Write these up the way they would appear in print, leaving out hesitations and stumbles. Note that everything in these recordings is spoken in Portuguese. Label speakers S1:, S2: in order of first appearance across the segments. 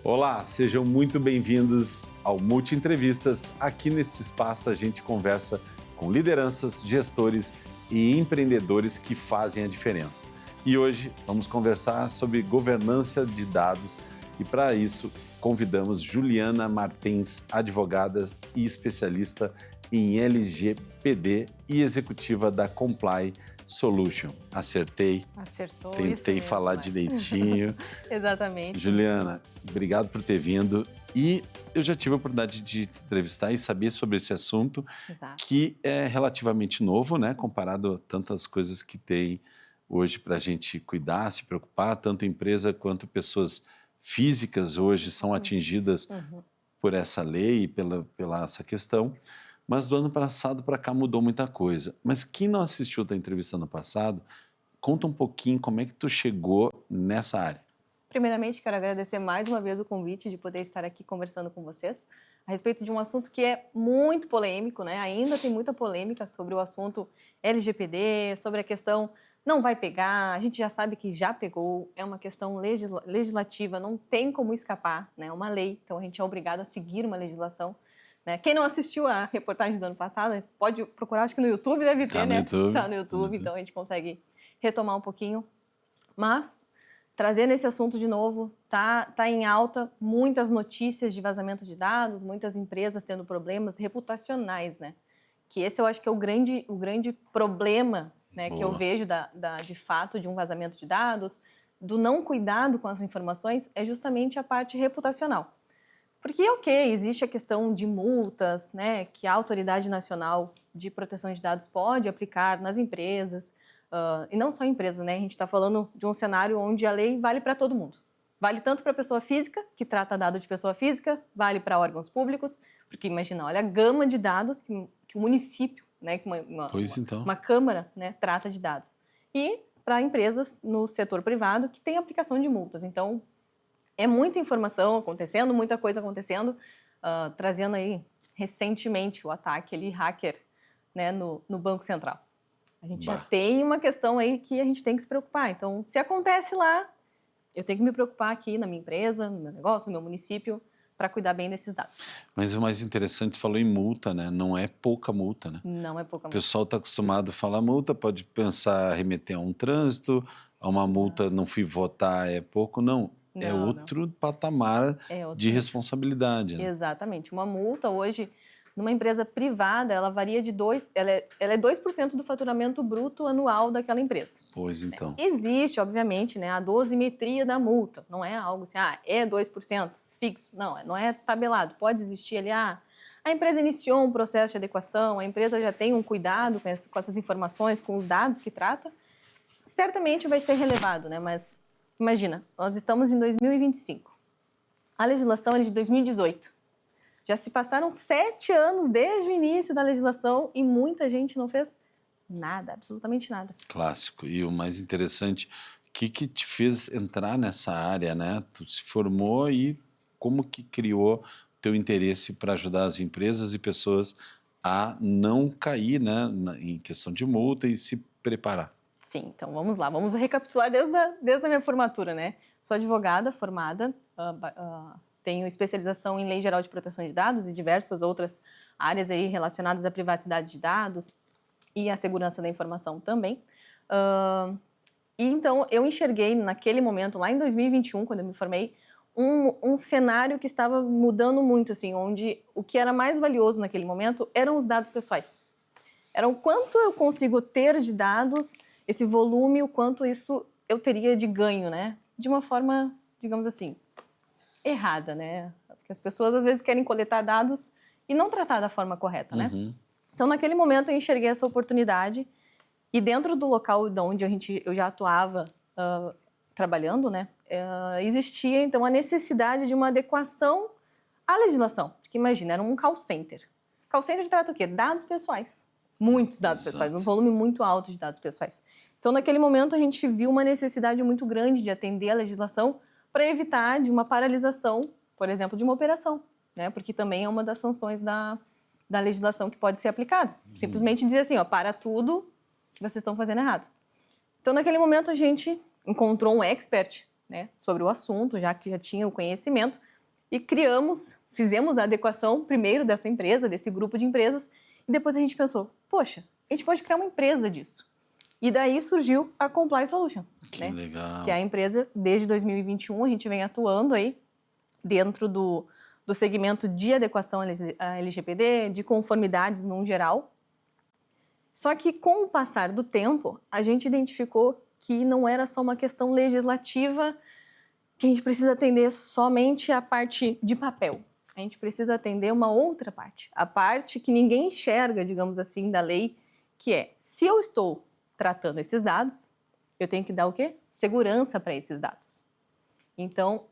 S1: Olá, sejam muito bem-vindos ao Multi Entrevistas. Aqui neste espaço a gente conversa com lideranças, gestores e empreendedores que fazem a diferença. E hoje vamos conversar sobre governança de dados e para isso convidamos Juliana Martins, advogada e especialista em LGPD e executiva da Comply Solution. Acertei.
S2: Acertou.
S1: Tentei falar direitinho.
S2: Exatamente.
S1: Juliana, obrigado por ter vindo. E eu já tive a oportunidade de te entrevistar e saber sobre esse assunto,
S2: Exato.
S1: que é relativamente novo, né? Comparado a tantas coisas que tem hoje para a gente cuidar, se preocupar, tanto empresa quanto pessoas físicas hoje são atingidas por essa lei, pela essa questão. Mas do ano passado para cá mudou muita coisa. Mas quem não assistiu a tua entrevista no passado, conta um pouquinho como é que tu chegou nessa área.
S2: Primeiramente, quero agradecer mais uma vez o convite de poder estar aqui conversando com vocês a respeito de um assunto que é muito polêmico, né? Ainda tem muita polêmica sobre o assunto LGPD, sobre a questão não vai pegar, a gente já sabe que já pegou, é uma questão legislativa, não tem como escapar, né? É uma lei, então a gente é obrigado a seguir uma legislação. Quem não assistiu a reportagem do ano passado, pode procurar, acho que no YouTube deve ter, né? Tá no YouTube, então a gente consegue retomar um pouquinho. Mas, trazendo esse assunto de novo, tá em alta muitas notícias de vazamento de dados, muitas empresas tendo problemas reputacionais, né? Que esse eu acho que é o grande problema, né, que eu vejo de fato de um vazamento de dados, do não cuidado com as informações, é justamente a parte reputacional. Porque, ok, existe a questão de multas, né, que a Autoridade Nacional de Proteção de Dados pode aplicar nas empresas, e não só empresas, né, a gente está falando de um cenário onde a lei vale para todo mundo. Vale tanto para a pessoa física, que trata dado de pessoa física, vale para órgãos públicos, porque imagina, olha a gama de dados que o município, né, que uma Câmara, né, trata de dados. E para empresas no setor privado que tem aplicação de multas. Então, é muita informação acontecendo, muita coisa acontecendo, trazendo aí recentemente o ataque ali, hacker, né, no Banco Central. A gente já tem uma questão aí que a gente tem que se preocupar. Então, se acontece lá, eu tenho que me preocupar aqui na minha empresa, no meu negócio, no meu município, para cuidar bem desses dados.
S1: Mas o mais interessante, falou em multa, né? Não é pouca multa, né?
S2: Não é pouca multa.
S1: O pessoal está acostumado a falar multa, pode pensar remeter a um trânsito, a uma multa, não fui votar, é pouco, não. É outro patamar de responsabilidade. Né?
S2: Exatamente. Uma multa hoje, numa empresa privada, ela varia de ela é 2% do faturamento bruto anual daquela empresa.
S1: Pois então.
S2: Existe, obviamente, né, a dosimetria da multa. Não é algo assim, é 2% fixo. Não é tabelado. Pode existir ali, a empresa iniciou um processo de adequação, a empresa já tem um cuidado com essas informações, com os dados que trata. Certamente vai ser relevado, né, mas... Imagina, nós estamos em 2025. A legislação é de 2018. Já se passaram 7 anos desde o início da legislação e muita gente não fez nada, absolutamente nada.
S1: Clássico. E o mais interessante, o que te fez entrar nessa área, né? Tu se formou e como que criou teu interesse para ajudar as empresas e pessoas a não cair, né, em questão de multa e se preparar?
S2: Sim, então vamos lá, vamos recapitular desde a minha formatura, né? Sou advogada formada, tenho especialização em Lei Geral de Proteção de Dados e diversas outras áreas aí relacionadas à privacidade de dados e à segurança da informação também. E então eu enxerguei naquele momento, lá em 2021, quando eu me formei, um cenário que estava mudando muito, assim, onde o que era mais valioso naquele momento eram os dados pessoais. Era o quanto eu consigo ter de dados, esse volume, o quanto isso eu teria de ganho, né? De uma forma, digamos assim, errada, né? Porque as pessoas às vezes querem coletar dados e não tratar da forma correta, né? Então, naquele momento, eu enxerguei essa oportunidade e dentro do local onde eu já atuava trabalhando, né? Existia, então, a necessidade de uma adequação à legislação. Porque, imagina, era um call center. Call center trata o quê? Dados pessoais. Muitos dados pessoais, um volume muito alto de dados pessoais. Então, naquele momento, a gente viu uma necessidade muito grande de atender a legislação para evitar de uma paralisação, por exemplo, de uma operação, né? Porque também é uma das sanções da legislação que pode ser aplicada. Simplesmente dizer assim, para tudo que vocês estão fazendo errado. Então, naquele momento, a gente encontrou um expert, né, sobre o assunto, já que já tinha o conhecimento, e fizemos a adequação primeiro dessa empresa, desse grupo de empresas, e depois a gente pensou, poxa, a gente pode criar uma empresa disso. E daí surgiu a Comply Solution.
S1: Que legal.
S2: Que é a empresa, desde 2021, a gente vem atuando aí dentro do segmento de adequação à LGPD, de conformidades no geral. Só que com o passar do tempo, a gente identificou que não era só uma questão legislativa, que a gente precisa atender somente a parte de papel. A gente precisa atender uma outra parte, a parte que ninguém enxerga, digamos assim, da lei, que é, se eu estou tratando esses dados, eu tenho que dar o quê? Segurança para esses dados. Então,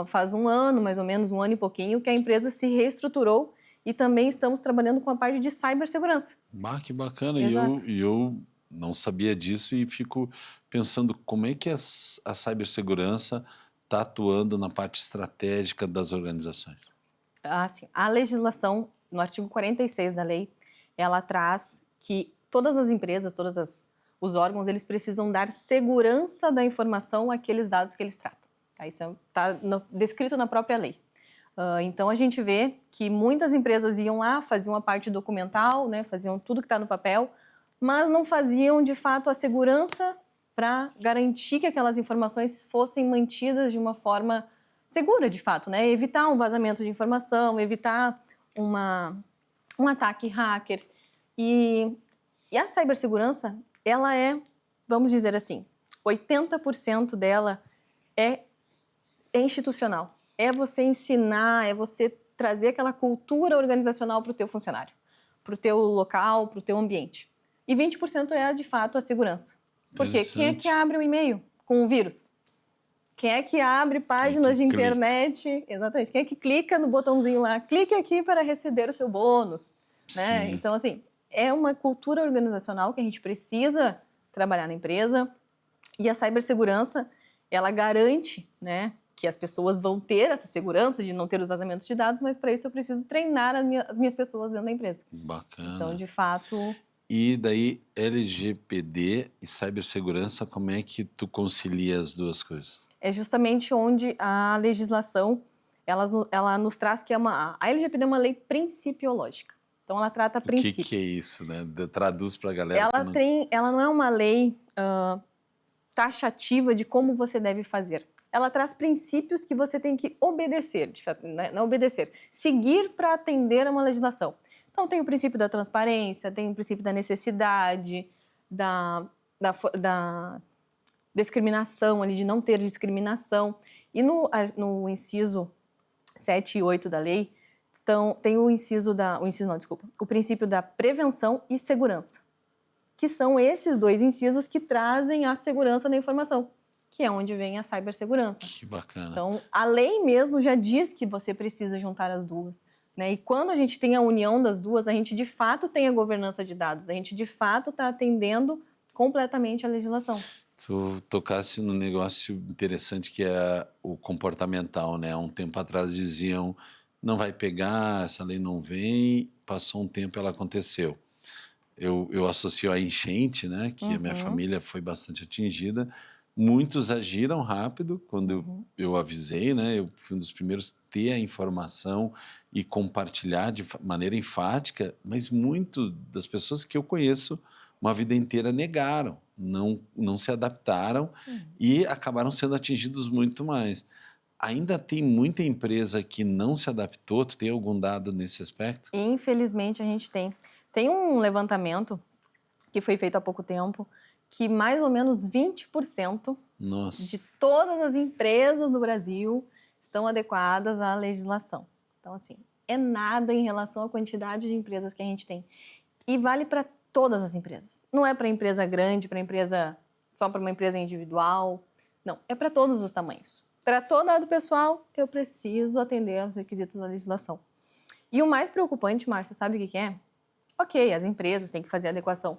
S2: faz um ano, mais ou menos, um ano e pouquinho, que a empresa se reestruturou e também estamos trabalhando com a parte de cibersegurança.
S1: Que bacana.
S2: Exato.
S1: E eu não sabia disso e fico pensando como é que a cibersegurança está atuando na parte estratégica das organizações.
S2: Sim. A legislação, no artigo 46 da lei, ela traz que todas as empresas, os órgãos, eles precisam dar segurança da informação àqueles dados que eles tratam. Isso está descrito na própria lei. Então, a gente vê que muitas empresas iam lá, faziam a parte documental, né, faziam tudo que está no papel, mas não faziam, de fato, a segurança para garantir que aquelas informações fossem mantidas de uma forma segura, de fato, né? Evitar um vazamento de informação, evitar um ataque hacker. E a cibersegurança, ela é, vamos dizer assim, 80% dela é institucional. É você ensinar, é você trazer aquela cultura organizacional para o teu funcionário, para o teu local, para o teu ambiente. E 20% é, de fato, a segurança. Porque quem é que abre um e-mail com um vírus? Quem é que abre páginas de internet? Exatamente. Quem é que clica no botãozinho lá? Clique aqui para receber o seu bônus. Né? Então, assim, é uma cultura organizacional que a gente precisa trabalhar na empresa. E a cibersegurança, ela garante, né, que as pessoas vão ter essa segurança de não ter os vazamentos de dados, mas para isso eu preciso treinar as minhas pessoas dentro da empresa.
S1: Bacana.
S2: Então, de fato...
S1: E daí, LGPD e cibersegurança, como é que tu concilia as duas coisas?
S2: É justamente onde a legislação, ela nos traz que a LGPD é uma lei principiológica. Então, ela trata princípios.
S1: O que é isso, né? Traduz para a galera.
S2: Ela não é uma lei taxativa de como você deve fazer. Ela traz princípios que você tem que obedecer, não obedecer, seguir para atender a uma legislação. Então, tem o princípio da transparência, tem o princípio da necessidade, da discriminação, ali, de não ter discriminação. E no inciso 7 e 8 da lei, tem o princípio da prevenção e segurança, que são esses dois incisos que trazem a segurança da informação, que é onde vem a cibersegurança.
S1: Que bacana.
S2: Então, a lei mesmo já diz que você precisa juntar as duas. Né? E quando a gente tem a união das duas, a gente de fato tem a governança de dados, a gente de fato está atendendo completamente a legislação.
S1: Tu tocasse num negócio interessante que é o comportamental, né? Há um tempo atrás diziam, não vai pegar, essa lei não vem, passou um tempo, ela aconteceu. Eu associo a enchente, né? Que a minha família foi bastante atingida. Muitos agiram rápido quando eu avisei, né? Eu fui um dos primeiros a ter a informação e compartilhar de maneira enfática, mas muito das pessoas que eu conheço uma vida inteira negaram, não se adaptaram e acabaram sendo atingidos muito mais. Ainda tem muita empresa que não se adaptou? Tu tem algum dado nesse aspecto?
S2: Infelizmente, a gente tem. Tem um levantamento que foi feito há pouco tempo, que mais ou menos 20% de todas as empresas do Brasil estão adequadas à legislação. Então, assim, é nada em relação à quantidade de empresas que a gente tem. E vale para todas as empresas. Não é para empresa grande, só para uma empresa individual. Não, é para todos os tamanhos. Tratou dado pessoal, eu preciso atender aos requisitos da legislação. E o mais preocupante, Márcia, sabe o que é? Ok, as empresas têm que fazer adequação.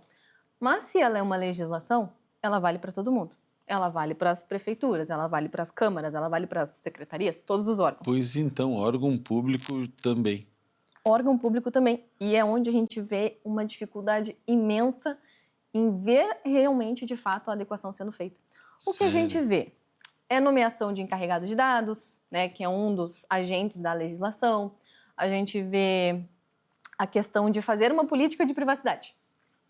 S2: Mas se ela é uma legislação, ela vale para todo mundo. Ela vale para as prefeituras, ela vale para as câmaras, ela vale para as secretarias, todos os órgãos.
S1: Pois então, órgão público também.
S2: Órgão público também. E é onde a gente vê uma dificuldade imensa em ver realmente, de fato, a adequação sendo feita. O que a gente vê? É nomeação de encarregado de dados, né, que é um dos agentes da legislação. A gente vê a questão de fazer uma política de privacidade.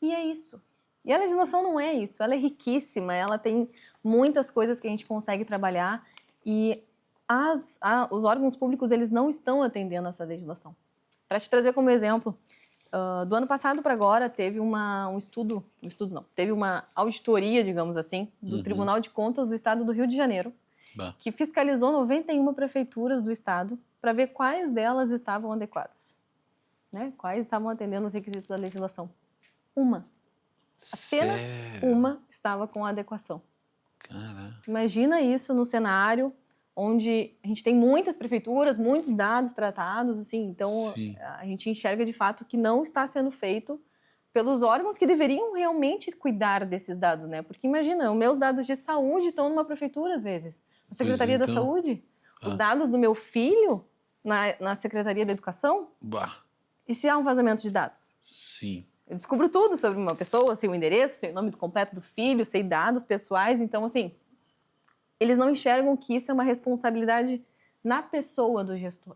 S2: E é isso. E a legislação não é isso, ela é riquíssima, ela tem muitas coisas que a gente consegue trabalhar e os órgãos públicos, eles não estão atendendo essa legislação. Para te trazer como exemplo, do ano passado para agora teve teve uma auditoria, digamos assim, do Tribunal de Contas do Estado do Rio de Janeiro, que fiscalizou 91 prefeituras do estado para ver quais delas estavam adequadas, né? Quais estavam atendendo os requisitos da legislação. Apenas uma estava com adequação.
S1: Caraca.
S2: Imagina isso no cenário onde a gente tem muitas prefeituras, muitos dados tratados, assim, então a gente enxerga de fato que não está sendo feito pelos órgãos que deveriam realmente cuidar desses dados, né? Porque imagina, os meus dados de saúde estão numa prefeitura às vezes, na Secretaria da Saúde, os dados do meu filho na Secretaria da Educação. E se há um vazamento de dados?
S1: Sim.
S2: Eu descubro tudo sobre uma pessoa, sei o endereço, sei o nome completo do filho, sei dados pessoais. Então, assim, eles não enxergam que isso é uma responsabilidade na pessoa do gestor.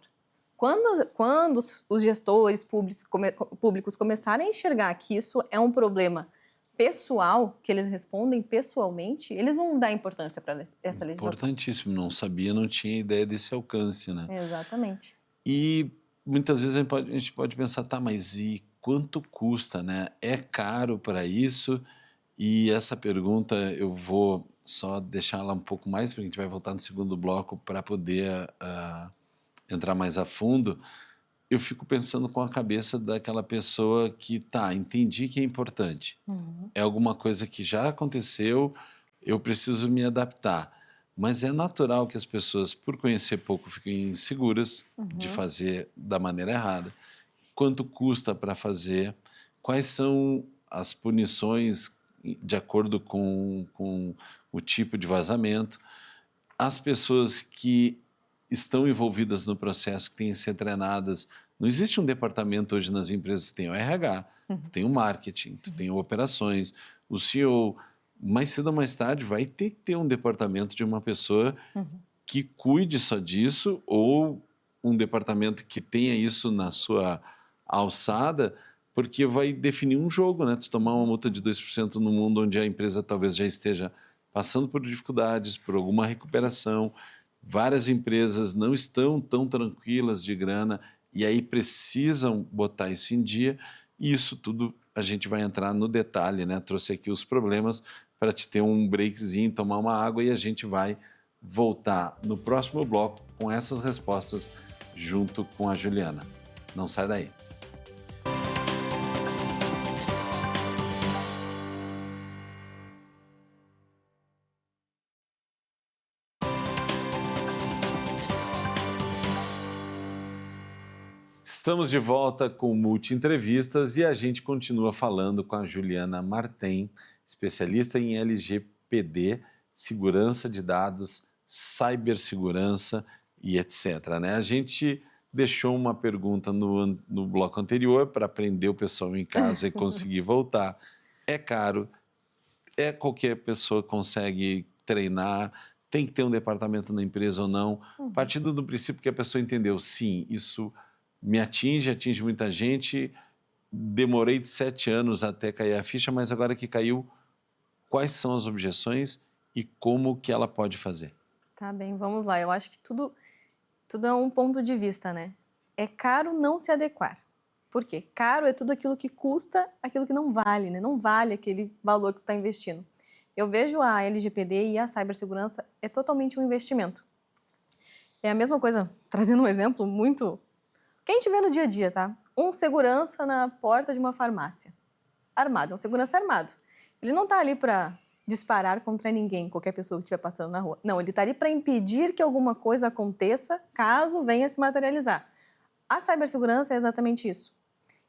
S2: Quando os gestores públicos começarem a enxergar que isso é um problema pessoal, que eles respondem pessoalmente, eles vão dar importância para essa legislação.
S1: Importantíssimo. Não sabia, não tinha ideia desse alcance, né?
S2: Exatamente.
S1: E muitas vezes a gente pode pensar, tá, mas e quanto custa, né? É caro para isso? E essa pergunta eu vou só deixar ela um pouco mais, porque a gente vai voltar no segundo bloco para poder entrar mais a fundo. Eu fico pensando com a cabeça daquela pessoa que, tá, entendi que é importante. É alguma coisa que já aconteceu, eu preciso me adaptar. Mas é natural que as pessoas, por conhecer pouco, fiquem inseguras de fazer da maneira errada. Quanto custa para fazer? Quais são as punições de acordo com o tipo de vazamento? As pessoas que estão envolvidas no processo, que têm que ser treinadas. Não existe um departamento hoje nas empresas, tu tem o RH, tu tem o marketing, tu tem o operações, o CEO. Mais cedo ou mais tarde vai ter que ter um departamento de uma pessoa que cuide só disso, ou um departamento que tenha isso na sua alçada, porque vai definir um jogo, né? Tu tomar uma multa de 2% no mundo onde a empresa talvez já esteja passando por dificuldades, por alguma recuperação. Várias empresas não estão tão tranquilas de grana e aí precisam botar isso em dia, e isso tudo a gente vai entrar no detalhe, né? Trouxe aqui os problemas para te ter um breakzinho, tomar uma água, e a gente vai voltar no próximo bloco com essas respostas junto com a Juliana. Não sai daí. Estamos de volta com Multi Entrevistas e a gente continua falando com a Juliana Martem, especialista em LGPD, segurança de dados, cibersegurança e etc. Né? A gente deixou uma pergunta no bloco anterior para aprender o pessoal em casa e conseguir voltar. É caro, qualquer pessoa consegue treinar, tem que ter um departamento na empresa ou não. Partindo do princípio que a pessoa entendeu, sim, isso me atinge muita gente, demorei 7 anos até cair a ficha, mas agora que caiu, quais são as objeções e como que ela pode fazer?
S2: Tá bem, vamos lá. Eu acho que tudo é um ponto de vista, né? É caro não se adequar. Por quê? Caro é tudo aquilo que custa, aquilo que não vale, né? Não vale aquele valor que você está investindo. Eu vejo a LGPD e a cibersegurança é totalmente um investimento. É a mesma coisa, trazendo um exemplo muito... que a gente vê no dia a dia, tá? Um segurança na porta de uma farmácia, armado, um segurança armado. Ele não está ali para disparar contra ninguém, qualquer pessoa que estiver passando na rua. Não, ele está ali para impedir que alguma coisa aconteça caso venha se materializar. A cibersegurança é exatamente isso.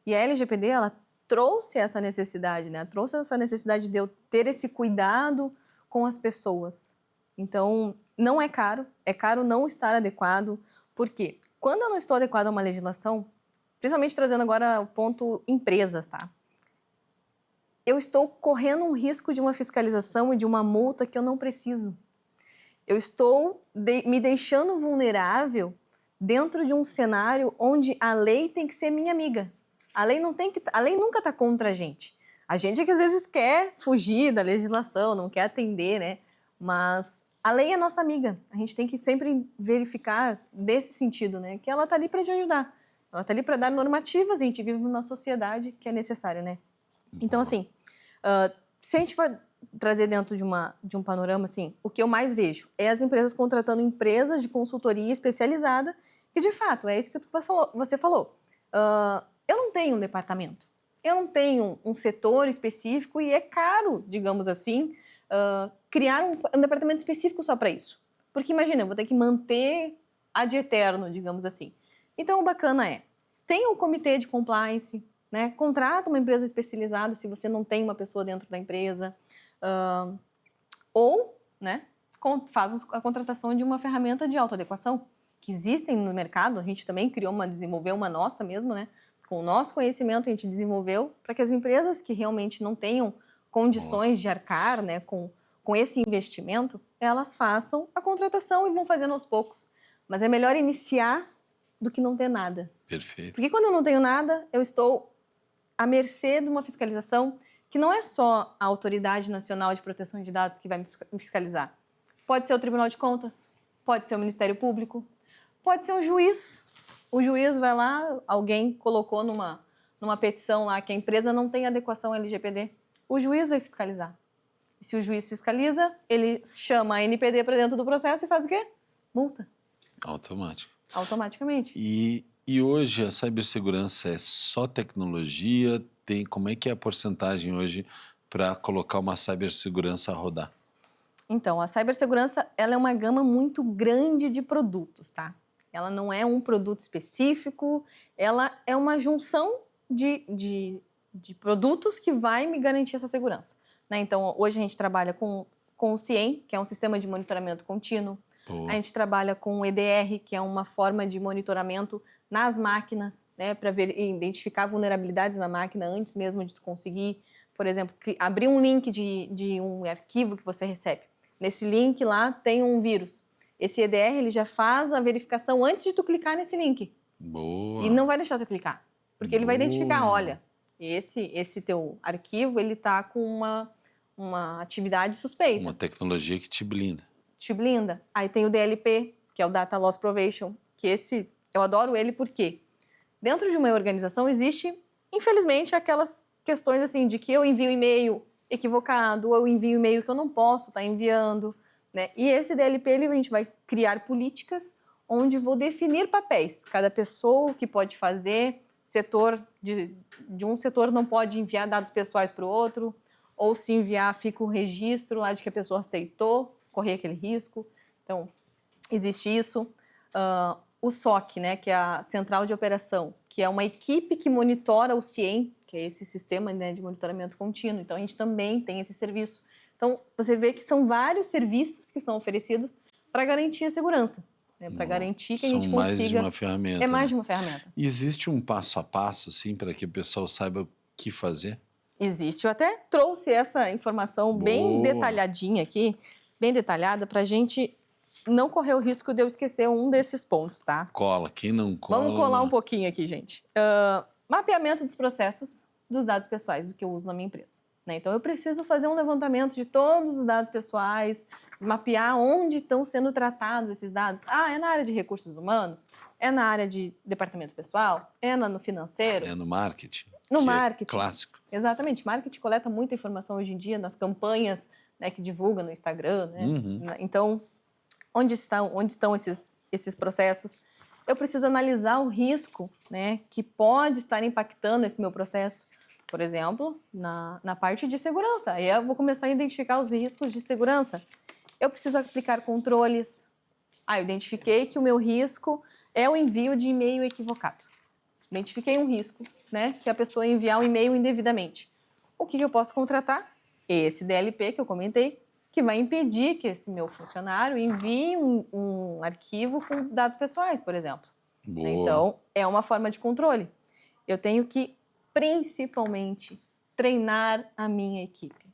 S2: E a LGPD, ela trouxe essa necessidade, né? Trouxe essa necessidade de eu ter esse cuidado com as pessoas. Então, não é caro não estar adequado. Por quê? Quando eu não estou adequado a uma legislação, principalmente trazendo agora o ponto empresas, tá? Eu estou correndo um risco de uma fiscalização e de uma multa que eu não preciso. Eu estou me deixando vulnerável dentro de um cenário onde a lei tem que ser minha amiga. A lei nunca está contra a gente. A gente é que às vezes quer fugir da legislação, não quer atender, né? Mas a lei é nossa amiga. A gente tem que sempre verificar desse sentido, né? Que ela está ali para te ajudar. Ela está ali para dar normativas. A gente vive numa sociedade que é necessária, né? Então, assim, se a gente for trazer dentro de um panorama, assim, o que eu mais vejo é as empresas contratando empresas de consultoria especializada, que de fato é isso que você falou. Eu não tenho um departamento, eu não tenho um setor específico e é caro, digamos assim, criar um departamento específico só para isso. Porque imagina, eu vou ter que manter ad eterno, digamos assim. Então, o bacana tem um comitê de compliance, né? Contrata uma empresa especializada se você não tem uma pessoa dentro da empresa. Ou, né, faz a contratação de uma ferramenta de autoadequação, que existem no mercado. A gente também desenvolveu uma nossa mesmo, né? Com o nosso conhecimento, a gente desenvolveu para que as empresas que realmente não tenham condições de arcar, né, com esse investimento, elas façam a contratação e vão fazendo aos poucos. Mas é melhor iniciar do que não ter nada.
S1: Perfeito.
S2: Porque quando eu não tenho nada, eu estou à mercê de uma fiscalização que não é só a Autoridade Nacional de Proteção de Dados que vai me fiscalizar. Pode ser o Tribunal de Contas, pode ser o Ministério Público, pode ser um juiz. O juiz vai lá, alguém colocou numa petição lá que a empresa não tem adequação LGPD. O juiz vai fiscalizar. E se o juiz fiscaliza, ele chama a NPD para dentro do processo e faz o quê? Multa.
S1: Automático.
S2: Automaticamente.
S1: E hoje a cibersegurança é só tecnologia? Como é que é a porcentagem hoje para colocar uma cibersegurança a rodar?
S2: Então, a cibersegurança ela é uma gama muito grande de produtos, tá? Ela não é um produto específico, ela é uma junção de produtos que vai me garantir essa segurança, né? Então, hoje a gente trabalha com o CIEM, que é um sistema de monitoramento contínuo.
S1: Boa.
S2: A gente trabalha com o EDR, que é uma forma de monitoramento nas máquinas, né, para identificar vulnerabilidades na máquina antes mesmo de tu conseguir, por exemplo, abrir um link de um arquivo que você recebe. Nesse link lá tem um vírus. Esse EDR ele já faz a verificação antes de tu clicar nesse link.
S1: Boa.
S2: E não vai deixar tu clicar, porque ele vai identificar, olha, esse teu arquivo ele tá com uma atividade suspeita.
S1: Uma tecnologia que te blinda.
S2: Te blinda. Aí tem o DLP, que é o Data Loss Prevention, que eu adoro ele porque dentro de uma organização existe, infelizmente, aquelas questões assim de que eu envio e-mail equivocado, ou eu envio e-mail que eu não posso estar enviando, né? E esse DLP a gente vai criar políticas onde vou definir papéis. Cada pessoa o que pode fazer, setor de um setor não pode enviar dados pessoais para o outro, ou se enviar fica o registro lá de que a pessoa aceitou, correr aquele risco. Então, existe isso. O SOC, né, que é a Central de Operação, que é uma equipe que monitora o CIEM, que é esse sistema, né, de monitoramento contínuo. Então, a gente também tem esse serviço. Então, você vê que são vários serviços que são oferecidos para garantir a segurança, né, para garantir que a gente consiga...
S1: São mais de uma ferramenta.
S2: É mais
S1: né?
S2: de uma ferramenta.
S1: Existe um passo a passo, assim, para que o pessoal saiba o que fazer?
S2: Existe. Eu até trouxe essa informação bem detalhadinha aqui, bem detalhada, para a gente não correr o risco de eu esquecer um desses pontos, tá?
S1: Cola, quem não cola...
S2: Vamos colar um pouquinho aqui, gente. Mapeamento dos processos dos dados pessoais, do que eu uso na minha empresa, né? Então, eu preciso fazer um levantamento de todos os dados pessoais, mapear onde estão sendo tratados esses dados. É na área de recursos humanos? É na área de departamento pessoal? É no financeiro?
S1: É no marketing?
S2: No marketing.
S1: É clássico.
S2: Exatamente. Marketing coleta muita informação hoje em dia nas campanhas, né, que divulga no Instagram, né?
S1: Uhum.
S2: Então, onde estão esses processos? Eu preciso analisar o risco, né, que pode estar impactando esse meu processo. Por exemplo, na parte de segurança. Aí eu vou começar a identificar os riscos de segurança. Eu preciso aplicar controles. Eu identifiquei que o meu risco é o envio de e-mail equivocado. Identifiquei um risco, né, que a pessoa enviar um e-mail indevidamente. O que eu posso contratar? Esse DLP que eu comentei, que vai impedir que esse meu funcionário envie um arquivo com dados pessoais, por exemplo.
S1: Boa.
S2: Então, é uma forma de controle. Eu tenho que, principalmente, treinar a minha equipe.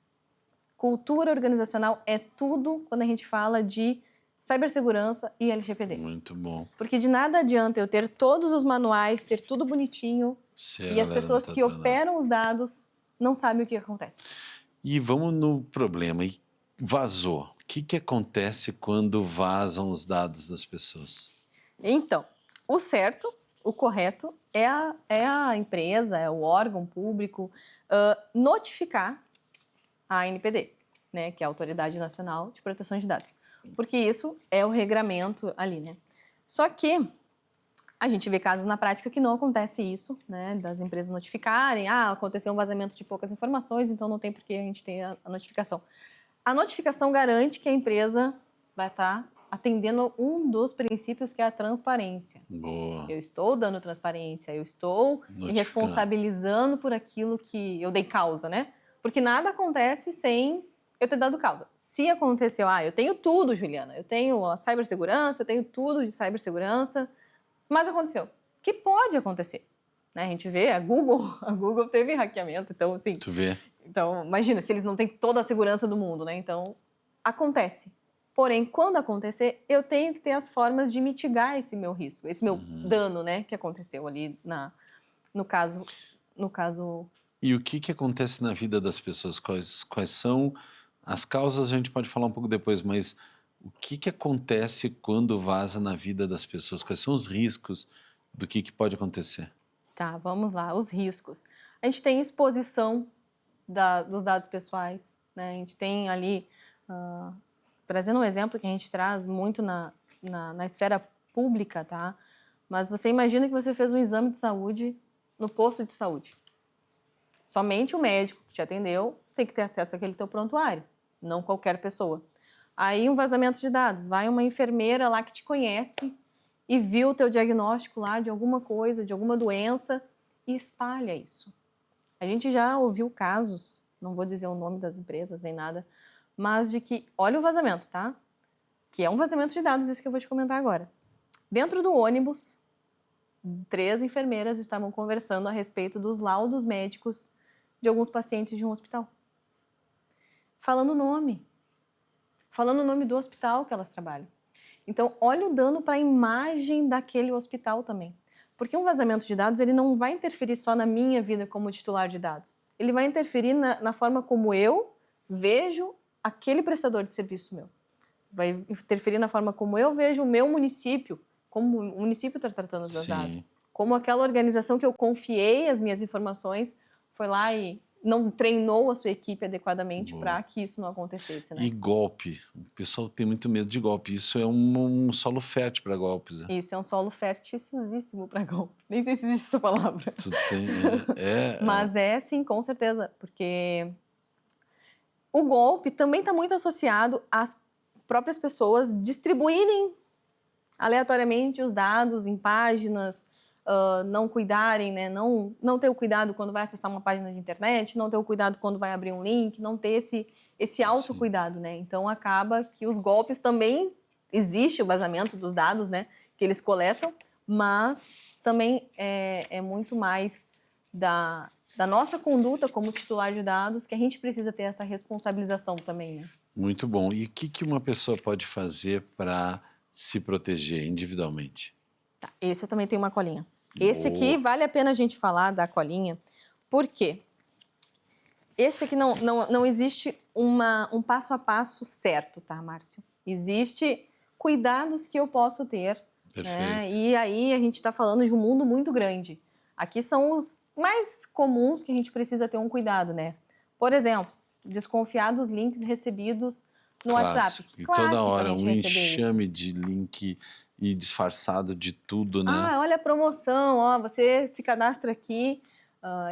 S2: Cultura organizacional é tudo quando a gente fala de cibersegurança e LGPD.
S1: Muito bom.
S2: Porque de nada adianta eu ter todos os manuais, ter tudo bonitinho, e as pessoas que operam os dados não sabem o que acontece.
S1: E vamos no problema. E vazou. O que acontece quando vazam os dados das pessoas?
S2: Então, o certo, o correto, é a empresa, é o órgão público notificar a ANPD, né, que é a Autoridade Nacional de Proteção de Dados. Porque isso é o regramento ali, né? Só que a gente vê casos na prática que não acontece isso, né? Das empresas notificarem, aconteceu um vazamento de poucas informações, então não tem por que a gente ter a notificação. A notificação garante que a empresa vai estar atendendo um dos princípios, que é a transparência.
S1: Boa.
S2: Eu estou dando transparência, eu estou me responsabilizando por aquilo que eu dei causa, né? Porque nada acontece sem eu ter dado causa. Se aconteceu, eu tenho tudo, Juliana, eu tenho a cibersegurança, eu tenho tudo de cibersegurança, mas aconteceu. Que pode acontecer, né? A gente vê, a Google teve hackeamento, então assim...
S1: Tu vê?
S2: Então, imagina, se eles não têm toda a segurança do mundo, né? Então, acontece. Porém, quando acontecer, eu tenho que ter as formas de mitigar esse meu risco, esse meu dano, né? Que aconteceu ali no caso...
S1: E o que acontece na vida das pessoas? Quais são as causas? A gente pode falar um pouco depois, mas o que acontece quando vaza na vida das pessoas? Quais são os riscos do que pode acontecer?
S2: Tá, vamos lá, os riscos. A gente tem exposição dos dados pessoais, né? A gente tem ali, trazendo um exemplo que a gente traz muito na esfera pública, tá? Mas você imagina que você fez um exame de saúde no posto de saúde. Somente o médico que te atendeu tem que ter acesso àquele teu prontuário, não qualquer pessoa. Aí um vazamento de dados, vai uma enfermeira lá que te conhece e viu o teu diagnóstico lá de alguma coisa, de alguma doença e espalha isso. A gente já ouviu casos, não vou dizer o nome das empresas nem nada, mas de que, olha o vazamento, tá? Que é um vazamento de dados, isso que eu vou te comentar agora. Dentro do ônibus, 3 enfermeiras estavam conversando a respeito dos laudos médicos de alguns pacientes de um hospital. Falando o nome do hospital que elas trabalham. Então, olha o dano para a imagem daquele hospital também. Porque um vazamento de dados, ele não vai interferir só na minha vida como titular de dados. Ele vai interferir na forma como eu vejo aquele prestador de serviço meu. Vai interferir na forma como eu vejo o meu município, como o município está tratando os meus dados. Como aquela organização que eu confiei as minhas informações foi lá e não treinou a sua equipe adequadamente para que isso não acontecesse, né?
S1: E golpe. O pessoal tem muito medo de golpe. Isso é um solo fértil para golpes. Né?
S2: Isso é um solo fértilíssimo para golpe. Nem sei se existe essa palavra. Mas é sim, com certeza. Porque o golpe também está muito associado às próprias pessoas distribuírem aleatoriamente os dados em páginas, não cuidarem, né? Não ter o cuidado quando vai acessar uma página de internet, não ter o cuidado quando vai abrir um link, não ter esse autocuidado, né? Então, acaba que os golpes também, existe o vazamento dos dados, né? Que eles coletam, mas também é muito mais da nossa conduta como titular de dados que a gente precisa ter essa responsabilização também, né?
S1: Muito bom. E o que uma pessoa pode fazer para se proteger individualmente?
S2: Tá, esse eu também tenho uma colinha. Esse aqui vale a pena a gente falar da colinha, porque esse aqui não existe um passo a passo certo, tá, Márcio? Existe cuidados que eu posso ter.
S1: Perfeito.
S2: Né? E aí a gente está falando de um mundo muito grande. Aqui são os mais comuns que a gente precisa ter um cuidado, né? Por exemplo, desconfiar dos links recebidos no WhatsApp.
S1: E toda hora um enxame de link e disfarçado de tudo, né?
S2: Olha a promoção, você se cadastra aqui.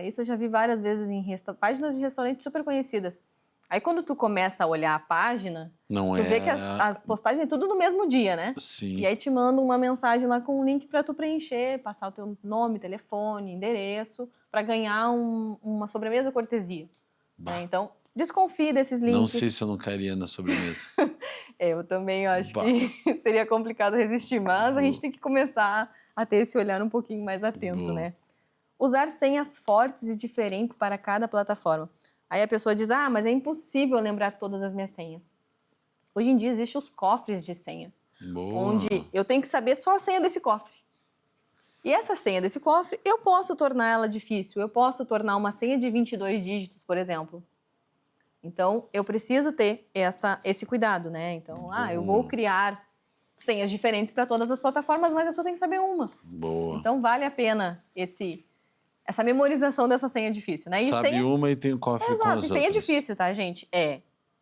S2: Isso eu já vi várias vezes em páginas de restaurantes super conhecidas. Aí quando tu começa a olhar a página, tu vê que as postagens é tudo no mesmo dia, né?
S1: Sim.
S2: E aí te manda uma mensagem lá com um link para tu preencher, passar o teu nome, telefone, endereço, para ganhar uma sobremesa cortesia. Né? Então, desconfie desses links.
S1: Não sei se eu não cairia na sobremesa.
S2: Eu também acho que seria complicado resistir, mas a gente tem que começar a ter esse olhar um pouquinho mais atento, né? Usar senhas fortes e diferentes para cada plataforma. Aí a pessoa diz, mas é impossível lembrar todas as minhas senhas. Hoje em dia existem os cofres de senhas,
S1: Boa.
S2: onde eu tenho que saber só a senha desse cofre. E essa senha desse cofre, eu posso tornar ela difícil, eu posso tornar uma senha de 22 dígitos, por exemplo. Então, eu preciso ter esse cuidado, né? Então, eu vou criar senhas diferentes para todas as plataformas, mas eu só tenho que saber uma.
S1: Boa.
S2: Então, vale a pena essa memorização dessa senha difícil, né?
S1: Sabe uma e tem o cofre com as
S2: Exato,
S1: outras.
S2: e senha difícil, tá, gente?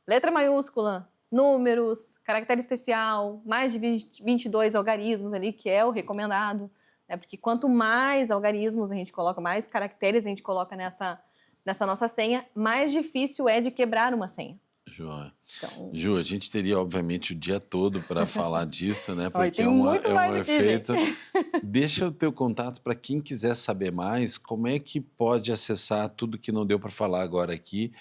S2: Letra maiúscula, números, caractere especial, mais de 22 algarismos ali, que é o recomendado. Porque quanto mais algarismos a gente coloca, mais caracteres a gente coloca nessa nossa senha, mais difícil é de quebrar uma senha.
S1: Joia.
S2: Então...
S1: Ju, a gente teria, obviamente, o dia todo para falar disso, né? Porque
S2: tem muito mais
S1: um
S2: aqui,
S1: efeito.
S2: gente.
S1: Deixa o teu contato para quem quiser saber mais, como é que pode acessar tudo que não deu para falar agora aqui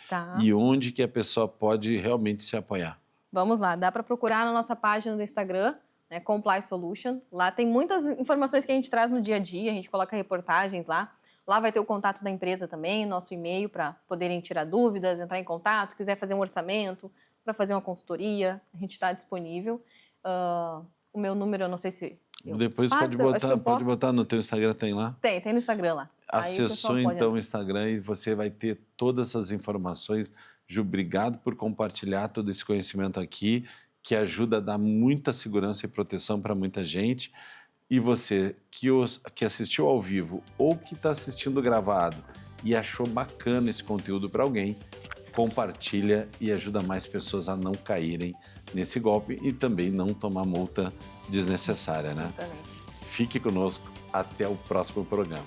S1: e onde que a pessoa pode realmente se apoiar.
S2: Vamos lá, dá para procurar na nossa página do Instagram, né, Comply Solution. Lá tem muitas informações que a gente traz no dia a dia, a gente coloca reportagens lá. Lá vai ter o contato da empresa também, nosso e-mail para poderem tirar dúvidas, entrar em contato, quiser fazer um orçamento, para fazer uma consultoria, a gente está disponível. O meu número, eu não sei se...
S1: Depois pode botar no teu Instagram, tem lá?
S2: Tem no Instagram lá.
S1: Acessou então o Instagram e você vai ter todas essas informações. Ju, obrigado por compartilhar todo esse conhecimento aqui, que ajuda a dar muita segurança e proteção para muita gente. E você que assistiu ao vivo ou que está assistindo gravado e achou bacana esse conteúdo para alguém, compartilha e ajuda mais pessoas a não caírem nesse golpe e também não tomar multa desnecessária, né? Fique conosco, até o próximo programa.